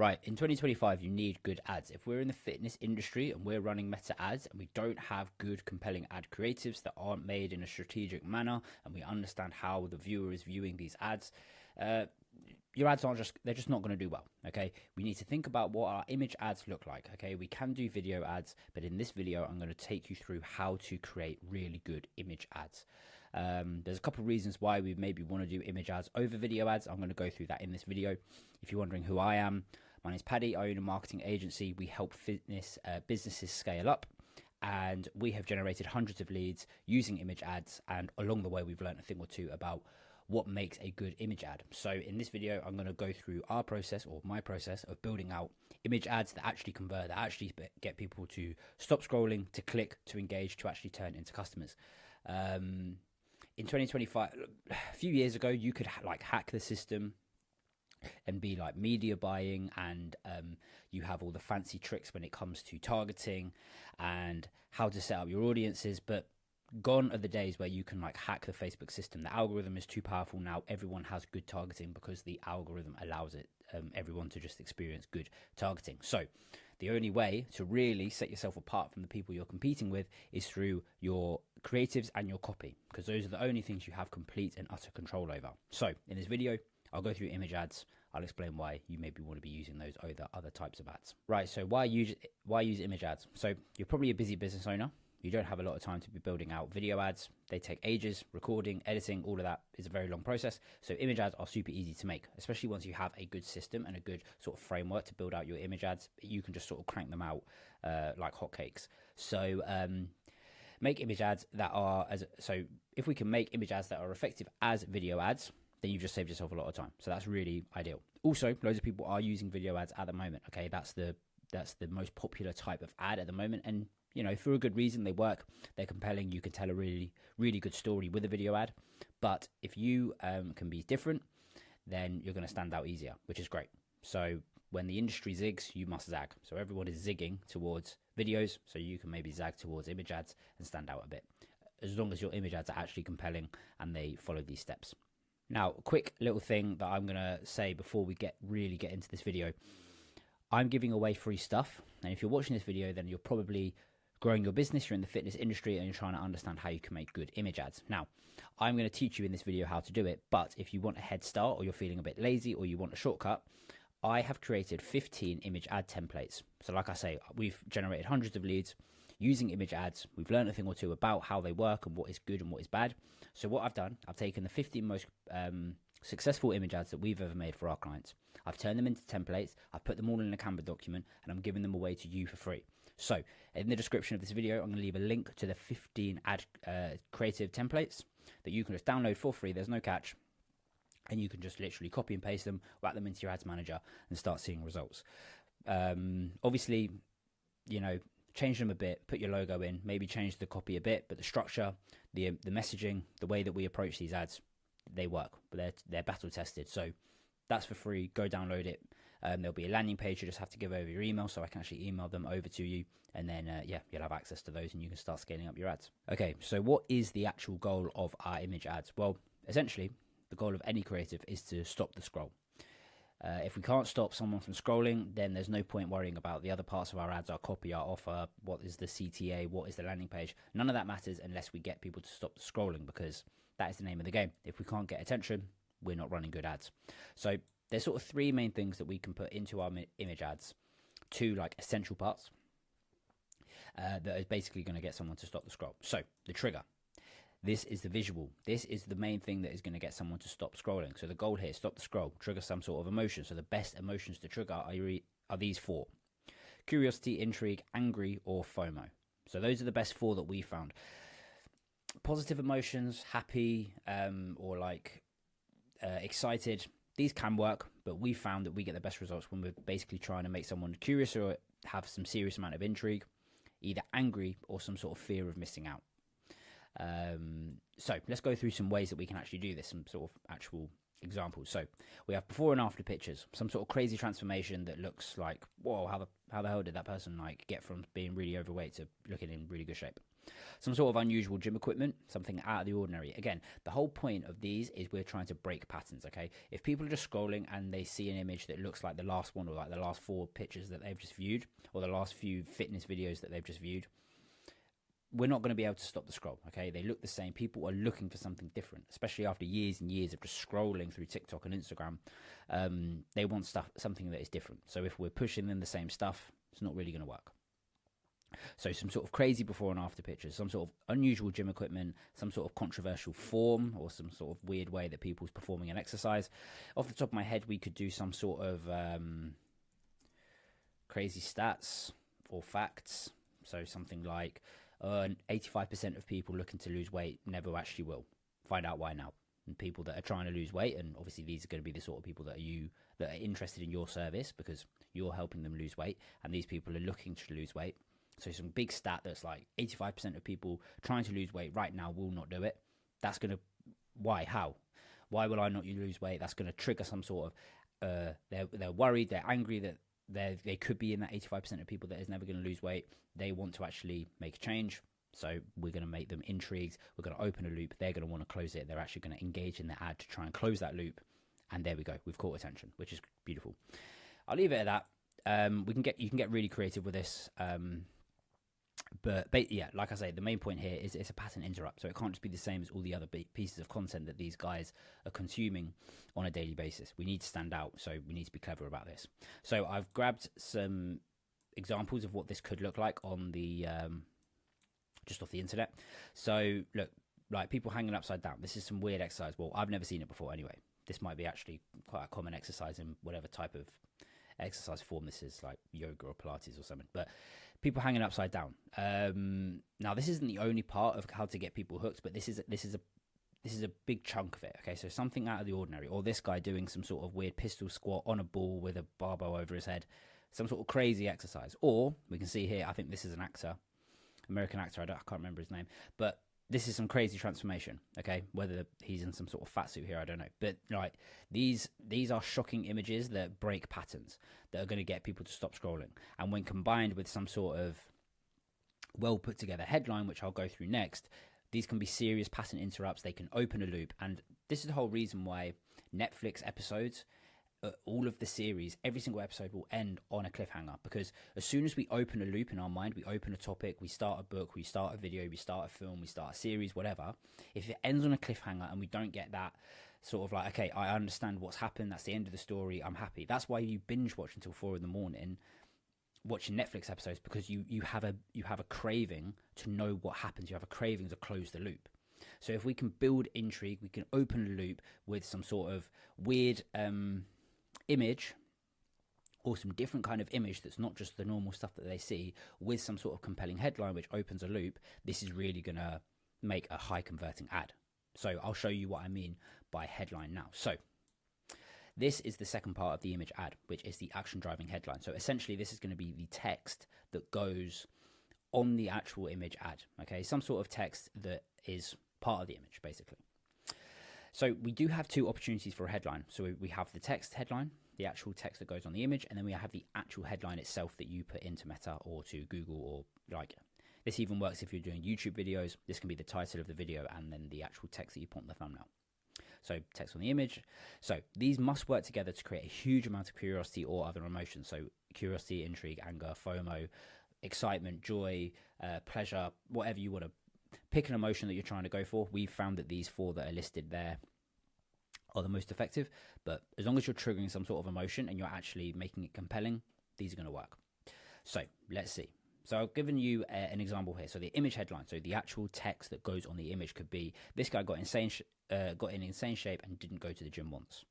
Right, in 2025, you need good ads. If we're in the fitness industry and we're running meta ads and we don't have good, compelling ad creatives that aren't made in a strategic manner and we understand how the viewer is viewing these ads, uh, your ads they're just not going to do well. Okay, we need to think about what our image ads look like. Okay, we can do video ads, but in this video, I'm going to take you through how to create really good image ads. There's a couple of reasons why we maybe want to do image ads over video ads. I'm going to go through that in this video. If you're wondering who I am, my name is Paddy. I own a marketing agency. We help fitness businesses scale up, and we have generated hundreds of leads using image ads. And along the way, we've learned a thing or two about what makes a good image ad. So in this video, I'm going to go through our process, or my process, of building out image ads that actually convert, that actually get people to stop scrolling, to click, to engage, to actually turn into customers. In 2025, a few years ago, you could hack the system and be like media buying, and you have all the fancy tricks when it comes to targeting and how to set up your audiences. But gone are the days where you can hack the Facebook system. The algorithm is too powerful now. Everyone has good targeting because the algorithm allows everyone to just experience good targeting. So the only way to really set yourself apart from the people you're competing with is through your creatives and your copy, because those are the only things you have complete and utter control over. So in this video, I'll go through image ads. I'll explain why you maybe want to be using those over other types of ads. Right, so why use image ads? So you're probably a busy business owner. You don't have a lot of time to be building out video ads. They take ages, recording, editing, all of that is a very long process. So image ads are super easy to make, especially once you have a good system and a good sort of framework to build out your image ads. You can just sort of crank them out like hotcakes. So make image ads that are, so if we can make image ads that are effective as video ads, then you've just saved yourself a lot of time. So that's really ideal. Also, loads of people are using video ads at the moment. Okay, that's the most popular type of ad at the moment, and you know, for a good reason. They work, they're compelling, you can tell a really, really good story with a video ad. But if you can be different, then you're going to stand out easier, which is great. So when the industry zigs, you must zag. So everyone is zigging towards videos, so you can maybe zag towards image ads and stand out a bit, as long as your image ads are actually compelling and they follow these steps. Now, a quick little thing that I'm going to say before we really get into this video. I'm giving away free stuff, and if you're watching this video, then you're probably growing your business, you're in the fitness industry, and you're trying to understand how you can make good image ads. Now, I'm going to teach you in this video how to do it, but if you want a head start, or you're feeling a bit lazy, or you want a shortcut, I have created 15 image ad templates. So like I say, we've generated hundreds of leads using image ads. We've learned a thing or two about how they work and what is good and what is bad. So what I've done, I've taken the 15 most successful image ads that we've ever made for our clients. I've turned them into templates. I've put them all in a Canva document, and I'm giving them away to you for free. So in the description of this video, I'm going to leave a link to the 15 ad creative templates that you can just download for free. There's no catch. And you can just literally copy and paste them, whack them into your ads manager, and start seeing results. Obviously, you know, change them a bit, put your logo in, maybe change the copy a bit, but the structure, the messaging, the way that we approach these ads, they work. But they're battle tested. So that's for free. Go download it. There'll be a landing page. You just have to give over your email, so I can actually email them over to you, and then yeah, you'll have access to those, and you can start scaling up your ads. Okay, so what is the actual goal of our image ads? Well, essentially, the goal of any creative is to stop the scroll. If we can't stop someone from scrolling, then there's no point worrying about the other parts of our ads, our copy, our offer, what is the CTA, what is the landing page. None of that matters unless we get people to stop the scrolling, because that is the name of the game. If we can't get attention, we're not running good ads. So there's sort of three main things that we can put into our image ads. Two like essential parts that are basically going to get someone to stop the scroll. So the trigger. This is the visual. This is the main thing that is going to get someone to stop scrolling. So the goal here, stop the scroll, trigger some sort of emotion. So the best emotions to trigger are these four: curiosity, intrigue, angry, or FOMO. So those are the best four that we found. Positive emotions, happy, or excited. These can work, but we found that we get the best results when we're basically trying to make someone curious or have some serious amount of intrigue, either angry or some sort of fear of missing out. So let's go through some ways that we can actually do this, some sort of actual examples. So we have before and after pictures, some sort of crazy transformation that looks like, whoa, how the hell did that person get from being really overweight to looking in really good shape? Some sort of unusual gym equipment, something out of the ordinary. Again, the whole point of these is we're trying to break patterns, okay? If people are just scrolling and they see an image that looks like the last one or like the last 4 pictures that they've just viewed or the last few fitness videos that they've just viewed, we're not going to be able to stop the scroll, okay? They look the same. People are looking for something different, especially after years and years of just scrolling through TikTok and Instagram. They want something that is different. So if we're pushing them the same stuff, it's not really going to work. So some sort of crazy before and after pictures, some sort of unusual gym equipment, some sort of controversial form or some sort of weird way that people's performing an exercise. Off the top of my head, we could do some sort of crazy stats or facts. So something like 85% of people looking to lose weight never actually will. Find out why now. And people that are trying to lose weight, and obviously these are going to be the sort of people that are interested in your service because you're helping them lose weight, and these people are looking to lose weight. So some big stat that's like 85% of people trying to lose weight right now will not do it. That's going to, why, how? Why will I not lose weight? That's going to trigger some sort of, they're worried, they're angry that they could be in that 85% of people that is never going to lose weight. They want to actually make a change. So we're going to make them intrigued. We're going to open a loop. They're going to want to close it. They're actually going to engage in the ad to try and close that loop. And there we go. We've caught attention, which is beautiful. I'll leave it at that. You can get really creative with this. But yeah, like I say, the main point here is it's a pattern interrupt. So it can't just be the same as all the other pieces of content that these guys are consuming on a daily basis. We need to stand out. So we need to be clever about this. So I've grabbed some examples of what this could look like on the just off the internet. So look, like people hanging upside down. This is some weird exercise. Well, I've never seen it before anyway. This might be actually quite a common exercise in whatever type of exercise form this is, like yoga or Pilates or something. But people hanging upside down. Now, this isn't the only part of how to get people hooked, but this is a big chunk of it. Okay, so something out of the ordinary, or this guy doing some sort of weird pistol squat on a ball with a barbell over his head, some sort of crazy exercise. Or we can see here, I think this is an actor, American actor. I can't remember his name, but this is some crazy transformation. Okay, whether he's in some sort of fat suit here, I don't know. But like these are shocking images that break patterns, that are going to get people to stop scrolling. And when combined with some sort of well put together headline, which I'll go through next, these can be serious pattern interrupts. They can open a loop. And this is the whole reason why Netflix episodes, all of the series, every single episode will end on a cliffhanger, because as soon as we open a loop in our mind, we open a topic, we start a book, we start a video, we start a film, we start a series, whatever. If it ends on a cliffhanger and we don't get that sort of like, okay, I understand what's happened, that's the end of the story, I'm happy. That's why you binge watch until 4 a.m. watching Netflix episodes, because you have a craving to know what happens. You have a craving to close the loop. So if we can build intrigue, we can open a loop with some sort of weird image, or some different kind of image that's not just the normal stuff that they see, with some sort of compelling headline which opens a loop. This is really going to make a high converting ad. So I'll show you what I mean by headline now. So this is the second part of the image ad, which is the action driving headline. So essentially this is going to be the text that goes on the actual image ad. Okay, some sort of text that is part of the image, basically. So we do have 2 opportunities for a headline. So we have the text headline, the actual text that goes on the image, and then we have the actual headline itself that you put into Meta or to Google, or like this even works if you're doing YouTube videos. This can be the title of the video and then the actual text that you put on the thumbnail. So text on the image. So these must work together to create a huge amount of curiosity or other emotions. So curiosity, intrigue, anger, FOMO, excitement, joy, pleasure, whatever you want to pick an emotion that you're trying to go for. We've found that these 4 that are listed there are the most effective, but as long as you're triggering some sort of emotion and you're actually making it compelling, these are going to work. So let's see. So I've given you an example here. So the image headline, so the actual text that goes on the image could be, this guy got in insane shape and didn't go to the gym once.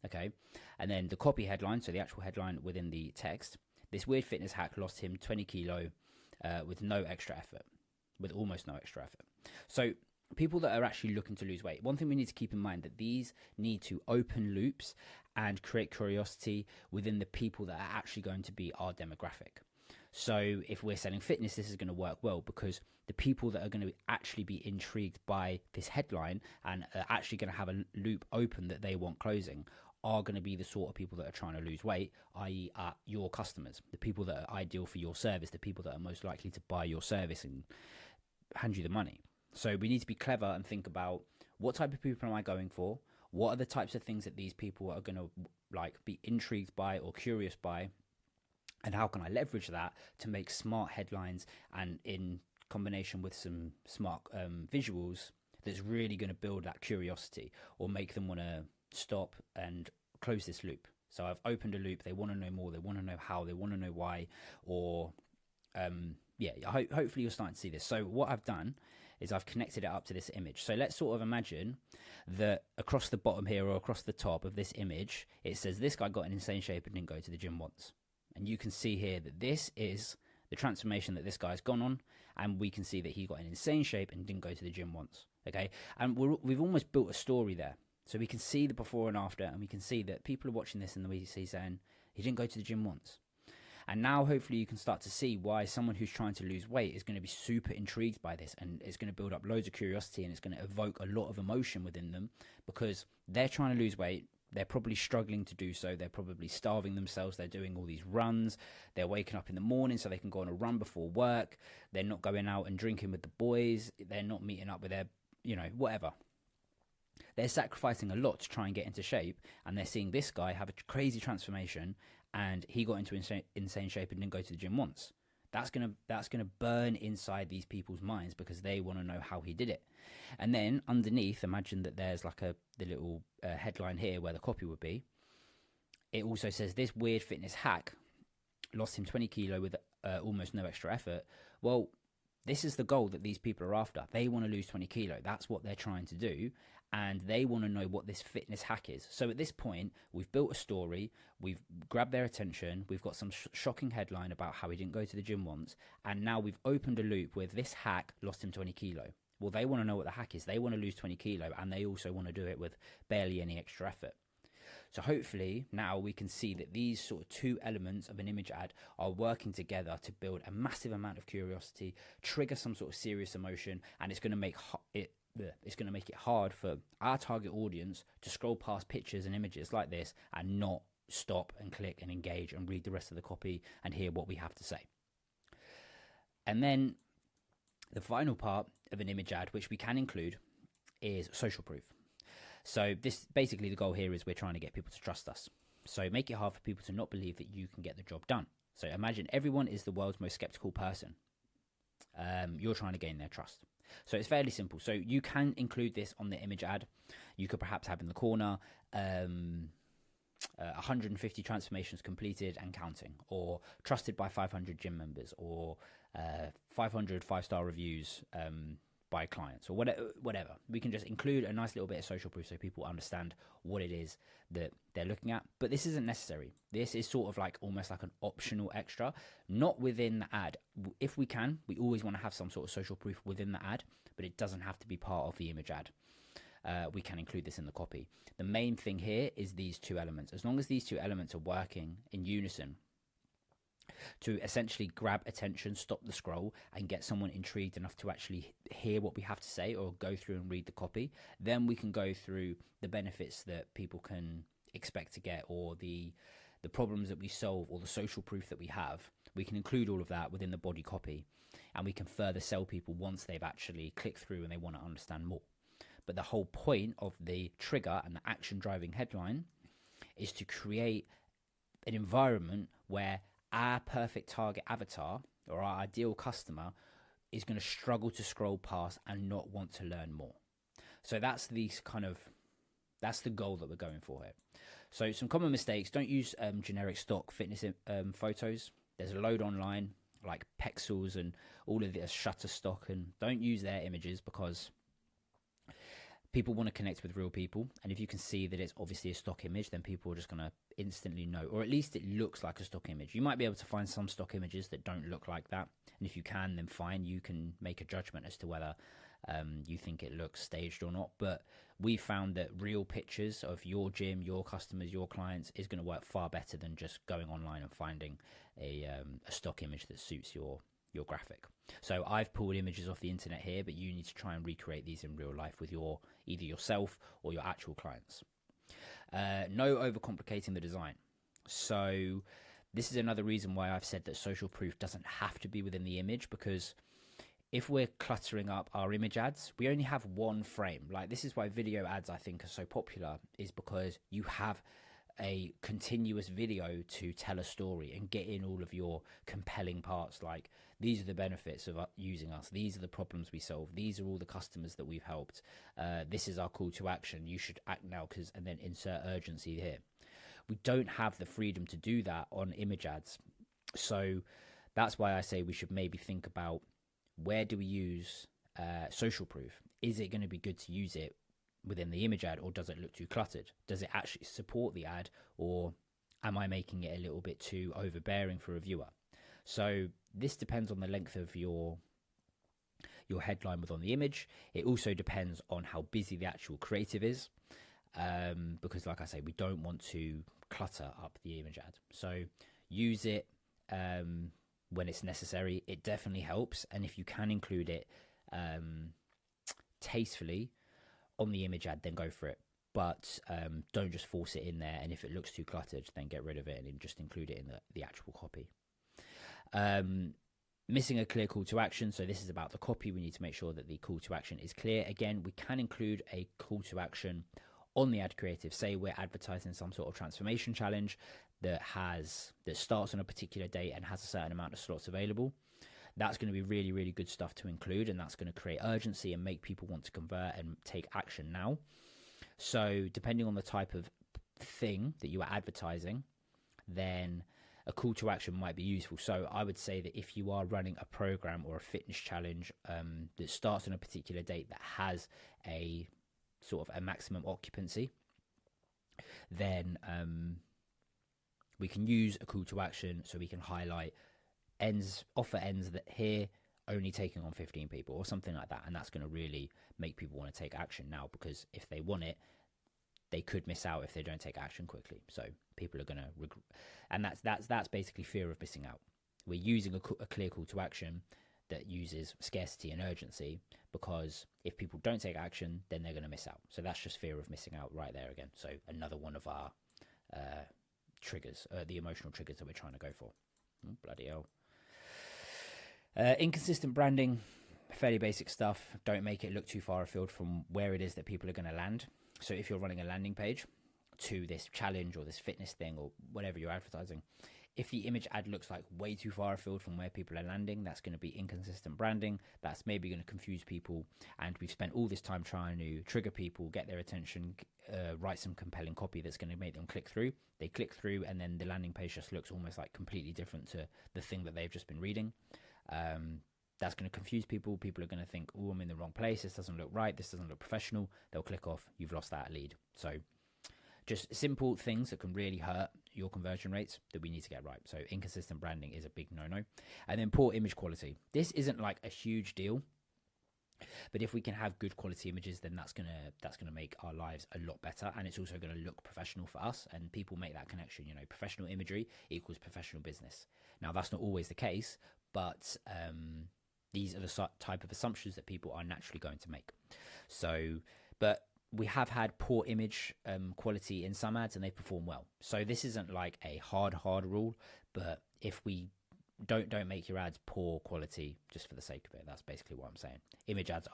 Okay. And then the copy headline, so the actual headline within the text, this weird fitness hack lost him 20 kilo with no extra effort, with almost no extra effort. So people that are actually looking to lose weight, one thing we need to keep in mind that these need to open loops and create curiosity within the people that are actually going to be our demographic. So if we're selling fitness, this is going to work well, because the people that are going to actually be intrigued by this headline and are actually going to have a loop open that they want closing are going to be the sort of people that are trying to lose weight, i.e. your customers, the people that are ideal for your service, the people that are most likely to buy your service and hand you the money. So we need to be clever and think about, what type of people am I going for? What are the types of things that these people are going to be intrigued by or curious by? And how can I leverage that to make smart headlines, and in combination with some smart visuals, that's really going to build that curiosity or make them want to stop and close this loop. So I've opened a loop. They want to know more. They want to know how. They want to know why. Or hopefully you're starting to see this. So what I've done is I've connected it up to this image. So let's sort of imagine that across the bottom here or across the top of this image, it says this guy got in insane shape and didn't go to the gym once. And you can see here that this is the transformation that this guy's gone on, and we can see that he got in insane shape and didn't go to the gym once. Okay, and we've almost built a story there. So we can see the before and after, and we can see that people are watching this and we see saying he didn't go to the gym once. And now hopefully you can start to see why someone who's trying to lose weight is going to be super intrigued by this, and it's going to build up loads of curiosity, and it's going to evoke a lot of emotion within them, because they're trying to lose weight. They're probably struggling to do so. They're probably starving themselves. They're doing all these runs. They're waking up in the morning so they can go on a run before work. They're not going out and drinking with the boys. They're not meeting up with their, whatever. They're sacrificing a lot to try and get into shape, and they're seeing this guy have a crazy transformation, and he got into insane shape and didn't go to the gym once. That's gonna burn inside these people's minds, because they want to know how he did it. And then underneath, imagine that there's like the little headline here where the copy would be. It also says, this weird fitness hack lost him 20 kilo with almost no extra effort. Well, this is the goal that these people are after. They want to lose 20 kilo. That's what they're trying to do. And they want to know what this fitness hack is. So at this point, we've built a story. We've grabbed their attention. We've got some shocking headline about how he didn't go to the gym once. And now we've opened a loop with this hack lost him 20 kilo. Well, they want to know what the hack is. They want to lose 20 kilo. And they also want to do it with barely any extra effort. So hopefully now we can see that these sort of two elements of an image ad are working together to build a massive amount of curiosity, trigger some sort of serious emotion, and it's going to make it hard for our target audience to scroll past pictures and images like this and not stop and click and engage and read the rest of the copy and hear what we have to say. And then the final part of an image ad, which we can include, is social proof. So this basically, the goal here is we're trying to get people to trust us. So make it hard for people to not believe that you can get the job done. So imagine everyone is the world's most skeptical person. You're trying to gain their trust. So it's fairly simple. So you can include this on the image ad. You could perhaps have in the corner 150 transformations completed and counting, or trusted by 500 gym members, or 500 5-star reviews by clients, or whatever. We can just include a nice little bit of social proof so people understand what it is that they're looking at. But this isn't necessary. This is sort of like almost like an optional extra, not within the ad. If we can, we always want to have some sort of social proof within the ad, but it doesn't have to be part of the image ad. We can include this in the copy. The main thing here is these two elements. As long as these two elements are working in unison to essentially grab attention, stop the scroll, and get someone intrigued enough to actually hear what we have to say or go through and read the copy, then we can go through the benefits that people can expect to get, or the problems that we solve, or the social proof that we have. We can include all of that within the body copy, and we can further sell people once they've actually clicked through and they want to understand more. But the whole point of the trigger and the action driving headline is to create an environment where our perfect target avatar, or our ideal customer, is going to struggle to scroll past and not want to learn more. So that's the goal that we're going for here. So some common mistakes: don't use generic stock fitness photos. There's a load online like Pexels and all of this Shutterstock, and don't use their images, because people want to connect with real people, and if you can see that it's obviously a stock image, then people are just going to instantly know, or at least it looks like a stock image. You might be able to find some stock images that don't look like that, and if you can, then fine, you can make a judgment as to whether you think it looks staged or not. But we found that real pictures of your gym, your customers, your clients is going to work far better than just going online and finding a stock image that suits your graphic. So I've pulled images off the internet here, but you need to try and recreate these in real life with either yourself or your actual clients. No overcomplicating the design. So this is another reason why I've said that social proof doesn't have to be within the image, because if we're cluttering up our image ads, we only have one frame. Like, this is why video ads, I think, are so popular, is because you have a continuous video to tell a story and get in all of your compelling parts. Like, these are the benefits of using us, these are the problems we solve, these are all the customers that we've helped, this is our call to action, you should act now, because, and then insert urgency here. We don't have the freedom to do that on image ads. So that's why I say we should maybe think about, where do we use social proof? Is it going to be good to use it within the image ad, or does it look too cluttered? Does it actually support the ad, or am I making it a little bit too overbearing for a viewer? So this depends on the length of your headline within the image. It also depends on how busy the actual creative is, because like I say, we don't want to clutter up the image ad. So use it when it's necessary. It definitely helps, and if you can include it tastefully on the image ad, then go for it. But don't just force it in there, and if it looks too cluttered, then get rid of it and then just include it in the actual copy. Missing a clear call to action. So this is about the copy. We need to make sure that the call to action is clear. Again, we can include a call to action on the ad creative. Say we're advertising some sort of transformation challenge that starts on a particular date and has a certain amount of slots available. That's going to be really, really good stuff to include, and that's going to create urgency and make people want to convert and take action now. So depending on the type of thing that you are advertising, then a call to action might be useful. So I would say that if you are running a program or a fitness challenge that starts on a particular date that has a sort of a maximum occupancy, then we can use a call to action, so we can highlight offer ends that here only taking on 15 people or something like that, and that's going to really make people want to take action now, because if they want it, they could miss out if they don't take action quickly. So people are going to and that's basically fear of missing out. We're using a clear call to action that uses scarcity and urgency, because if people don't take action, then they're going to miss out. So that's just fear of missing out right there again. So another one of our triggers, the emotional triggers that we're trying to go for. Oh, bloody hell. Inconsistent branding, fairly basic stuff. Don't make it look too far afield from where it is that people are going to land. So if you're running a landing page to this challenge or this fitness thing or whatever you're advertising, if the image ad looks like way too far afield from where people are landing, that's going to be inconsistent branding. That's maybe going to confuse people, and we've spent all this time trying to trigger people, get their attention, write some compelling copy that's going to make them click through. They click through, and then the landing page just looks almost like completely different to the thing that they've just been reading. That's going to confuse people. People are going to think, oh, I'm in the wrong place, this doesn't look right, this doesn't look professional. They'll click off. You've lost that lead. So just simple things that can really hurt your conversion rates that we need to get right. So inconsistent branding is a big no-no. And then poor image quality. This isn't like a huge deal, but if we can have good quality images, then that's gonna make our lives a lot better, and it's also going to look professional for us, and people make that connection. You know, professional imagery equals professional business. Now, that's not always the case, but these are the type of assumptions that people are naturally going to make. So, but we have had poor image quality in some ads, and they perform well. So this isn't like a hard rule, but if we don't make your ads poor quality just for the sake of it. That's basically what I'm saying. Image ads,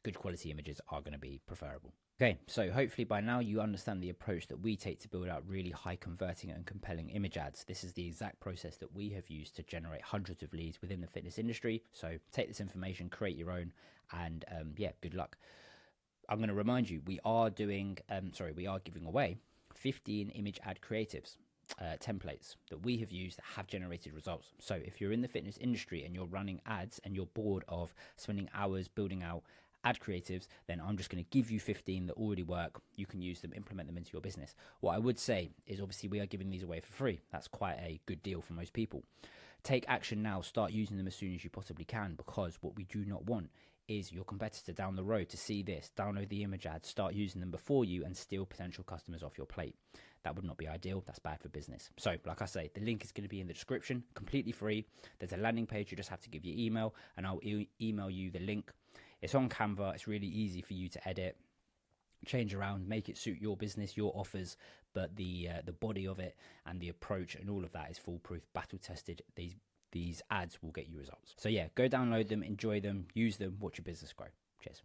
good quality images are going to be preferable. Okay, so hopefully by now you understand the approach that we take to build out really high converting and compelling image ads. This is the exact process that we have used to generate hundreds of leads within the fitness industry. So take this information, create your own, and good luck. I'm going to remind you, we are giving away 15 image ad creatives templates that we have used that have generated results. So if you're in the fitness industry and you're running ads and you're bored of spending hours building out ad creatives, then I'm just going to give you 15 that already work. You can use them, implement them into your business. What I would say is, obviously, we are giving these away for free. That's quite a good deal for most people. Take action now. Start using them as soon as you possibly can, because what we do not want is your competitor down the road to see this, download the image ads, start using them before you, and steal potential customers off your plate. That would not be ideal. That's bad for business. So, like I say, the link is going to be in the description, completely free. There's a landing page. You just have to give your email, and I'll email you the link. It's on Canva. It's really easy for you to edit. change around, make it suit your business, your offers, but the body of it and the approach and all of that is foolproof, battle tested. These ads will get you results. So yeah, go download them, enjoy them, use them, watch your business grow. Cheers.